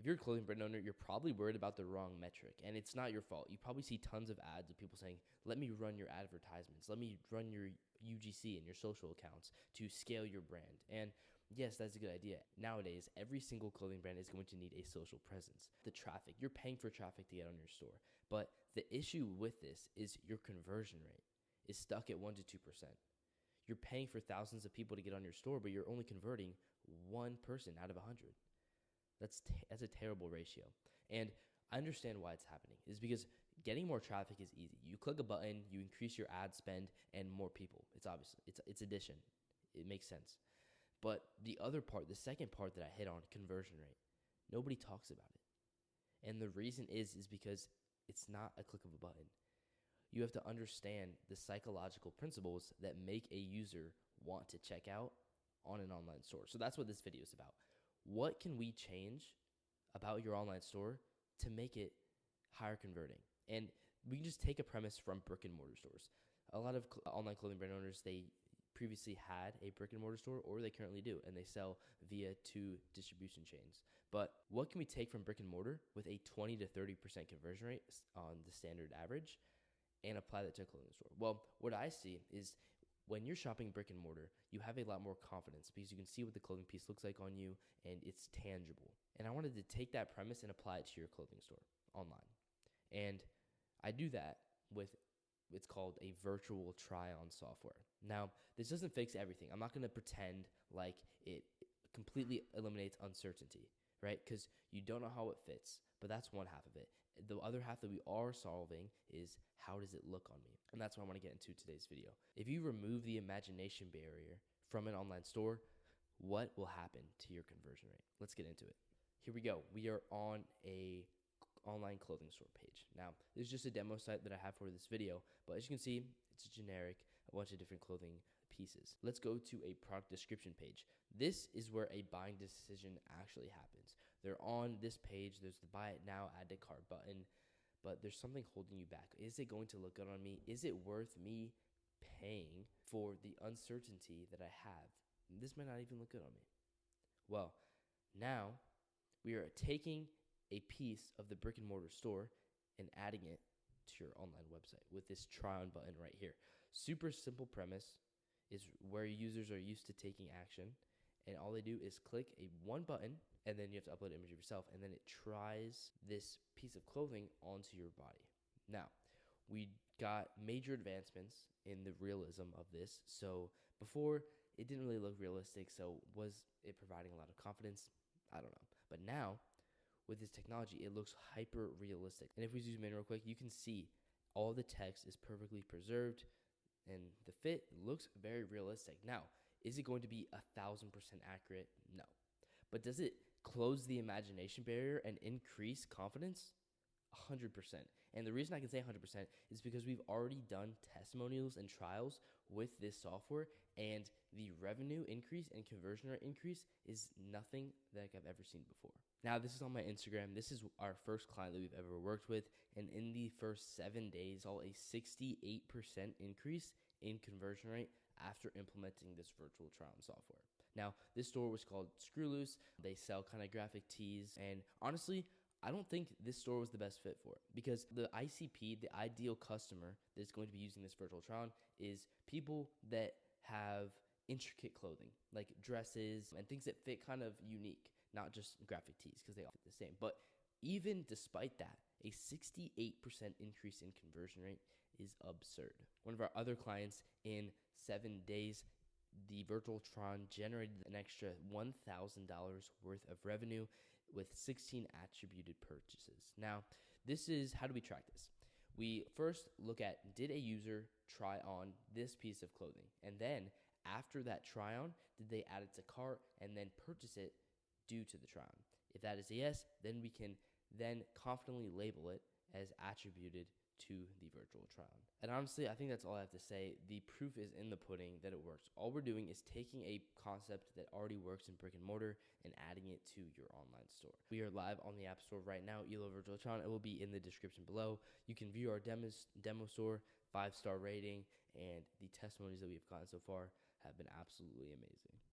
If you're a clothing brand owner, you're probably worried about the wrong metric, and it's not your fault. You probably see tons of ads of people saying, let me run your advertisements, let me run your UGC and your social accounts to scale your brand. And yes, that's a good idea. Nowadays, every single clothing brand is going to need a social presence. The traffic, you're paying for traffic to get on your store. But the issue with this is your conversion rate is stuck at 1% to 2%. You're paying for thousands of people to get on your store, but you're only converting one person out of 100. That's a terrible ratio. And I understand why it's happening. It's because getting more traffic is easy. You click a button, you increase your ad spend, and more people. It's obviously, it's addition. It makes sense. But the other part, the second part that I hit on, conversion rate, nobody talks about it. And the reason is because it's not a click of a button. You have to understand the psychological principles that make a user want to check out on an online store. So that's what this video is about. What can we change about your online store to make it higher converting? And we can just take a premise from brick and mortar stores. A lot of online clothing brand owners, they previously had a brick and mortar store, or they currently do, and they sell via 2 distribution chains. But what can we take from brick and mortar with a 20 to 30% conversion rate on the standard average and apply that to a clothing store? Well, what I see is when you're shopping brick and mortar, you have a lot more confidence because you can see what the clothing piece looks like on you and it's tangible. And I wanted to take that premise and apply it to your clothing store online. And I do that with, it's called a virtual try-on software. Now, this doesn't fix everything. I'm not going to pretend like it completely eliminates uncertainty, right? Because you don't know how it fits, but that's one half of it. The other half that we are solving is how does it look on me? And that's what I want to get into today's video. If you remove the imagination barrier from an online store, what will happen to your conversion rate? Let's get into it. Here we go. We are on a online clothing store page. Now, this is just a demo site that I have for this video, but as you can see, it's generic, a bunch of different clothing pieces. Let's go to a product description page. This is where a buying decision actually happens. They're on this page. There's the buy it now, add to cart button, but there's something holding you back. Is it going to look good on me? Is it worth me paying for the uncertainty that I have? This might not even look good on me. Well, now we are taking a piece of the brick and mortar store and adding it to your online website with this try on button right here. Super simple premise is where users are used to taking action, and all they do is click one button, and then you have to upload an image of yourself, and then it tries this piece of clothing onto your body. Now, we got major advancements in the realism of this. So before, it didn't really look realistic, so was it providing a lot of confidence? I don't know. But now, with this technology, it looks hyper realistic. And if we zoom in real quick, you can see all the text is perfectly preserved and the fit looks very realistic. Now, is it going to be 1,000% accurate? No. But does it close the imagination barrier and increase confidence? 100%. And the reason I can say 100% is because we've already done testimonials and trials with this software, and the revenue increase and conversion rate increase is nothing that I've ever seen before. Now, this is on my Instagram. This is our first client that we've ever worked with, and in the first 7 days, saw a 68% increase in conversion rate after implementing this virtual try-on software. Now, this store was called Screw Loose. They sell kind of graphic tees, and honestly, I don't think this store was the best fit for it because the ICP, the ideal customer that's going to be using this virtual try-on, is people that have intricate clothing, like dresses and things that fit kind of unique, not just graphic tees because they all fit the same. But even despite that, a 68% increase in conversion rate is absurd. One of our other clients, in 7 days, the virtual try-on generated an extra $1,000 worth of revenue with 16 attributed purchases. Now, this is, how do we track this? We first look at, did a user try on this piece of clothing? And then after that try on, did they add it to cart and then purchase it due to the try on? If that is a yes, then we can then confidently label it as attributed to the virtual try-on. And honestly, I think that's all I have to say. The proof is in the pudding that it works. All we're doing is taking a concept that already works in brick and mortar and adding it to your online store. We are live on the App Store right now, Ello Virtual Try-On. It will be in the description below. You can view our demo store, 5-star rating, and the testimonies that we've gotten so far have been absolutely amazing.